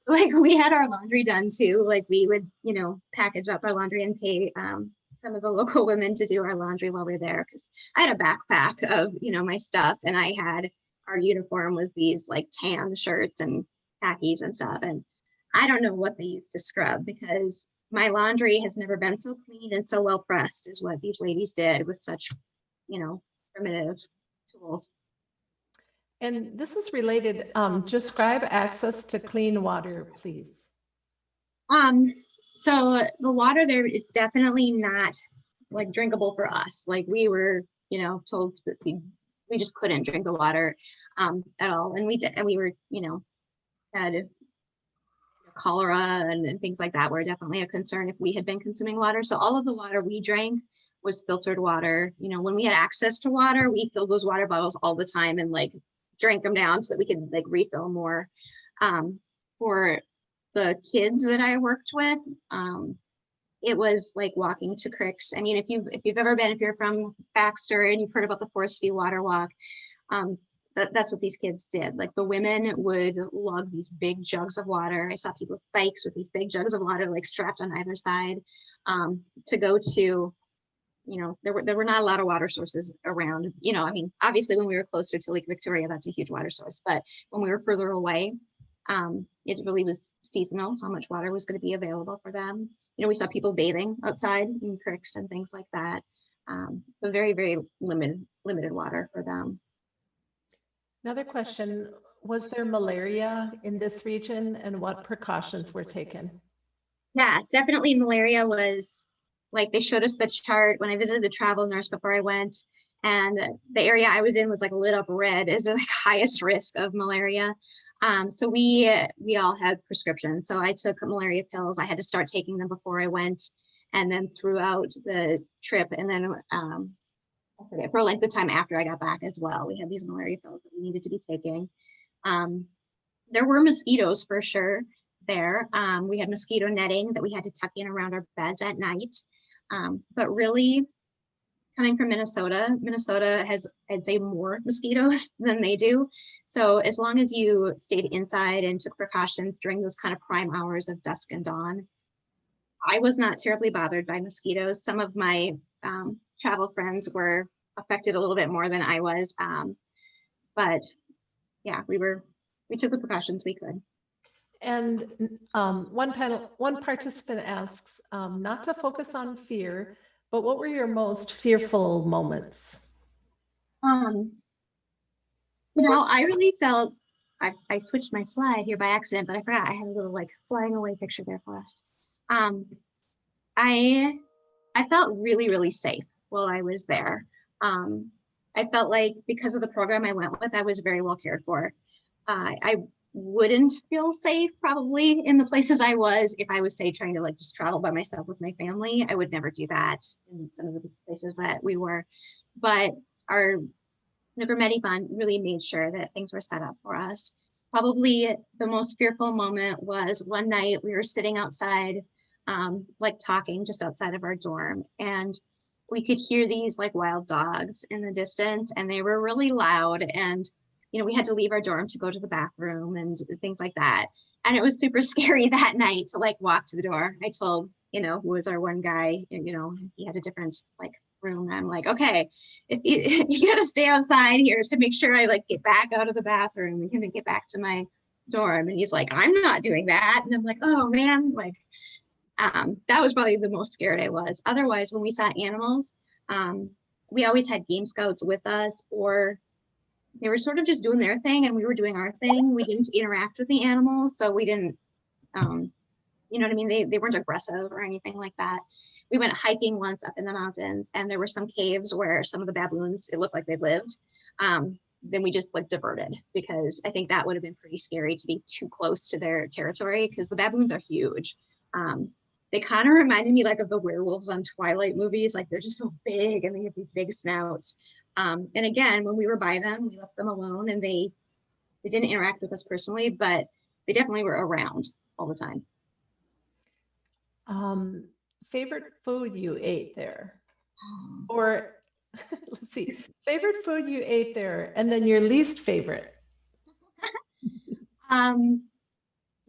Like we had our laundry done too. Like we would, you know, package up our laundry and pay some of the local women to do our laundry while we're there. Cause I had a backpack of, you know, my stuff, and I had, our uniform was these like tan shirts and khakis and stuff. And I don't know what they used to scrub, because my laundry has never been so clean and so well pressed as what these ladies did with such, you know, primitive tools. And this is related. Describe access to clean water, please. So the water there is definitely not like drinkable for us. Like we were, you know, told that we just couldn't drink the water at all. And we did, and we were, you know, had cholera and things like that were definitely a concern if we had been consuming water. So all of the water we drank was filtered water. You know, when we had access to water, we filled those water bottles all the time and like drank them down so that we could like refill more. For the kids that I worked with, it was like walking to creeks. I mean, if you're from Baxter and you've heard about the Forestview water walk, that's what these kids did. Like the women would lug these big jugs of water. I saw people with bikes with these big jugs of water, like strapped on either side, to go to, you know, there were not a lot of water sources around. You know, I mean, obviously when we were closer to Lake Victoria, that's a huge water source. But when we were further away, it really was seasonal how much water was going to be available for them. You know, we saw people bathing outside in creeks and things like that. So very, very limited water for them. Another question, was there malaria in this region, and what precautions were taken? Yeah, definitely malaria was, like, they showed us the chart when I visited the travel nurse before I went, and the area I was in was like lit up red as the like, highest risk of malaria. So we all had prescriptions. So I took malaria pills. I had to start taking them before I went, and then throughout the trip, and then for like the time after I got back as well. We had these malaria pills that we needed to be taking. There were mosquitoes for sure there. We had mosquito netting that we had to tuck in around our beds at night. But really, coming from Minnesota has, I'd say, more mosquitoes than they do. So as long as you stayed inside and took precautions during those kind of prime hours of dusk and dawn, I was not terribly bothered by mosquitoes. Some of my travel friends were affected a little bit more than I was. But yeah, we took the precautions we could. And one participant asks, not to focus on fear, but what were your most fearful moments? You know, I really felt, I switched my slide here by accident, but I forgot I had a little like flying away picture there for us. I felt really, really safe while I was there. I felt like because of the program I went with, I was very well cared for. I wouldn't feel safe probably in the places I was if I was, say, trying to like just travel by myself with my family. I would never do that in some of the places that we were. But the Grumeti Fund really made sure that things were set up for us. Probably the most fearful moment was one night we were sitting outside, like talking just outside of our dorm, and we could hear these like wild dogs in the distance, and they were really loud. And, you know, we had to leave our dorm to go to the bathroom and things like that. And it was super scary that night to like walk to the door. I told, you know, who was our one guy, and, you know, he had a different like room. And I'm like, okay, if you got to stay outside here to make sure I like get back out of the bathroom and can get back to my dorm. And he's like, I'm not doing that. And I'm like, oh man, like, that was probably the most scared I was. Otherwise, when we saw animals, we always had game scouts with us, or they were sort of just doing their thing and we were doing our thing. We didn't interact with the animals, so we didn't, you know what I mean? They weren't aggressive or anything like that. We went hiking once up in the mountains, and there were some caves where some of the baboons, it looked like they lived. then we just like diverted, because I think that would have been pretty scary to be too close to their territory, because the baboons are huge. They kind of reminded me like of the werewolves on Twilight movies. Like they're just so big and they have these big snouts. And again, when we were by them, we left them alone, and they didn't interact with us personally, but they definitely were around all the time. Favorite food you ate there? Or let's see, favorite food you ate there, and then your least favorite.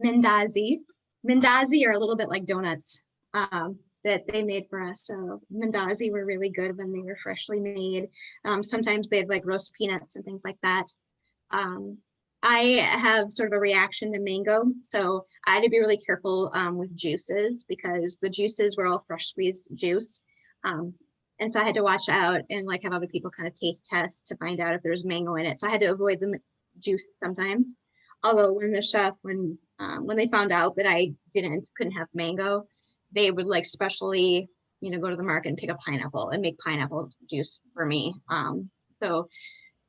Mandazi. Mandazi are a little bit like donuts that they made for us. So mandazi were really good when they were freshly made. Sometimes they had like roast peanuts and things like that. I have sort of a reaction to mango, so I had to be really careful with juices, because the juices were all fresh squeezed juice. And so I had to watch out and like have other people kind of taste test to find out if there's mango in it. So I had to avoid the juice sometimes. Although when the chef, when they found out that I couldn't have mango, they would like specially, you know, go to the market and pick a pineapple and make pineapple juice for me. So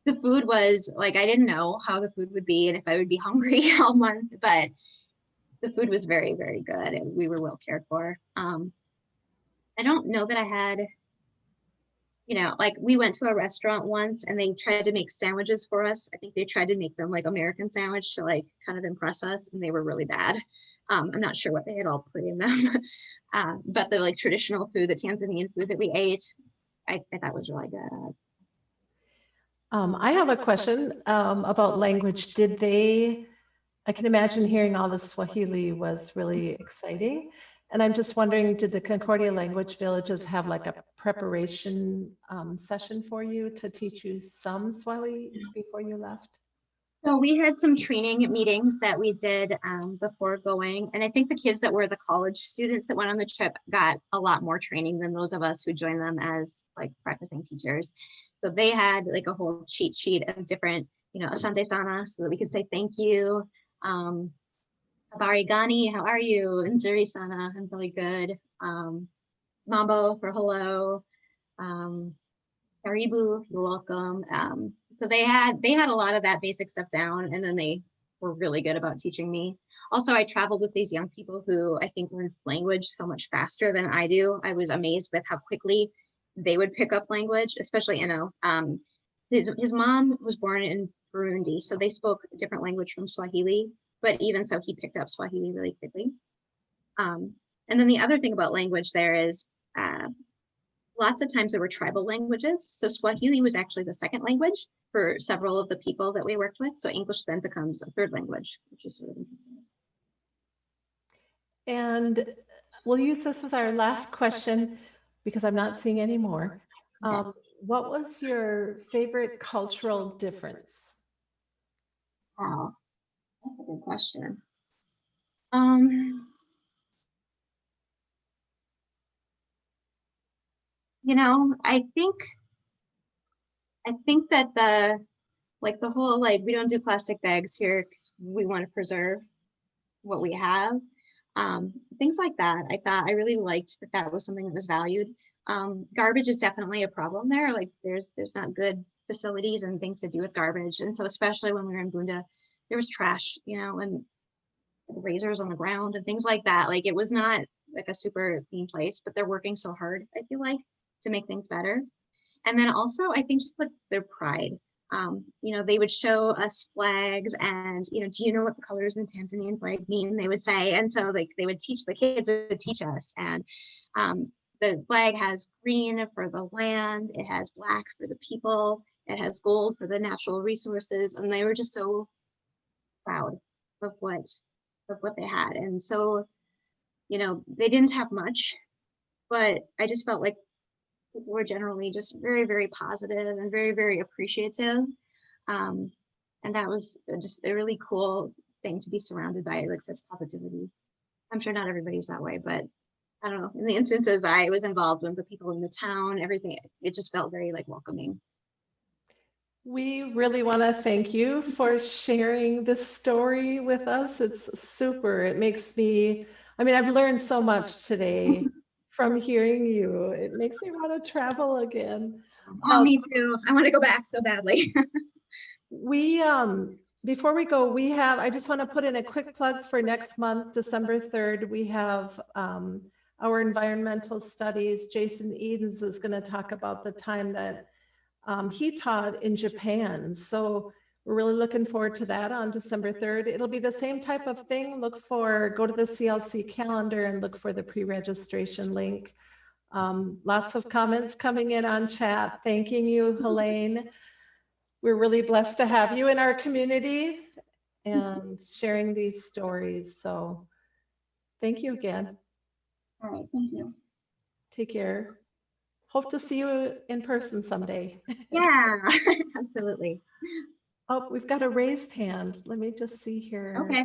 the food was like, I didn't know how the food would be and if I would be hungry all month, but the food was very, very good and we were well cared for. I don't know that I had, you know, like we went to a restaurant once and they tried to make sandwiches for us. I think they tried to make them like American sandwich to like kind of impress us, and they were really bad. I'm not sure what they had all put in them, but the like traditional food, the Tanzanian food that we ate, I thought was really good. I have a question about language. I can imagine hearing all the Swahili was really exciting. And I'm just wondering, did the Concordia language villages have like a preparation session for you to teach you some Swahili before you left? So we had some training meetings that we did before going. And I think the kids that were the college students that went on the trip got a lot more training than those of us who joined them as like practicing teachers. So they had like a whole cheat sheet of different, you know, asante sana, so that we could say thank you. Habari gani, how are you? And Nzuri sana, I'm really good. Mambo for hello. Karibu, you're welcome. So they had a lot of that basic stuff down, and then they were really good about teaching me. Also, I traveled with these young people who I think learn language so much faster than I do. I was amazed with how quickly they would pick up language, especially, you know, his mom was born in Burundi, so they spoke a different language from Swahili, but even so, he picked up Swahili really quickly. And then the other thing about language there is lots of times there were tribal languages. So Swahili was actually the second language for several of the people that we worked with. So English then becomes a third language, which is sort of interesting. And we'll use this as our last question because I'm not seeing any more. What was your favorite cultural difference? Wow, that's a good question. You know, I think that the whole, like, we don't do plastic bags here because we want to preserve what we have. Things like that. I really liked that was something that was valued. Garbage is definitely a problem there. Like there's not good facilities and things to do with garbage. And so especially when we were in Bunda, there was trash, you know, and razors on the ground and things like that. Like it was not like a super clean place, but they're working so hard, I feel like, to make things better. And then also I think just like their pride. You know, they would show us flags and, you know, do you know what the colors in the Tanzanian flag mean? They would say, and so like they would teach, the kids would teach us. And the flag has green for the land, it has black for the people, it has gold for the natural resources. And they were just so proud of what they had. And so, you know, they didn't have much, but I just felt like people were generally just very, very positive and very, very appreciative. And that was just a really cool thing to be surrounded by, like such positivity. I'm sure not everybody's that way, but I don't know. In the instances I was involved with, the people in the town, everything, it just felt very like welcoming. We really want to thank you for sharing this story with us. It's super. It makes me, I mean, I've learned so much today from hearing you. It makes me want to travel again. Oh, me too. I want to go back so badly. We, before we go, I just want to put in a quick plug for next month, December 3rd. We have our environmental studies. Jason Edens is going to talk about the time that he taught in Japan. So we're really looking forward to that on December 3rd. It'll be the same type of thing. Go to the CLC calendar and look for the pre-registration link. Lots of comments coming in on chat. Thanking you, Helene. We're really blessed to have you in our community and sharing these stories. So thank you again. All right, thank you. Take care. Hope to see you in person someday. Yeah, absolutely. Oh, we've got a raised hand. Let me just see here. Okay.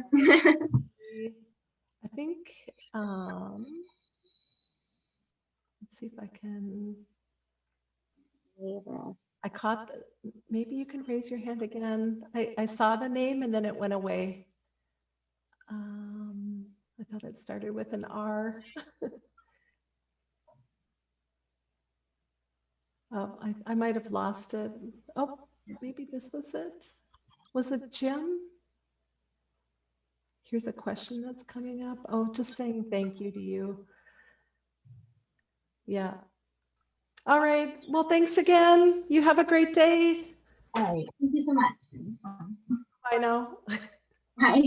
I think, let's see if I can. I caught, maybe you can raise your hand again. I saw the name and then it went away. I thought it started with an R. Oh, I might have lost it. Oh, maybe this was it. Was it Jim? Here's a question that's coming up. Oh, just saying thank you to you. Yeah. All right. Well, thanks again. You have a great day. All right. Thank you so much. Bye now. Bye.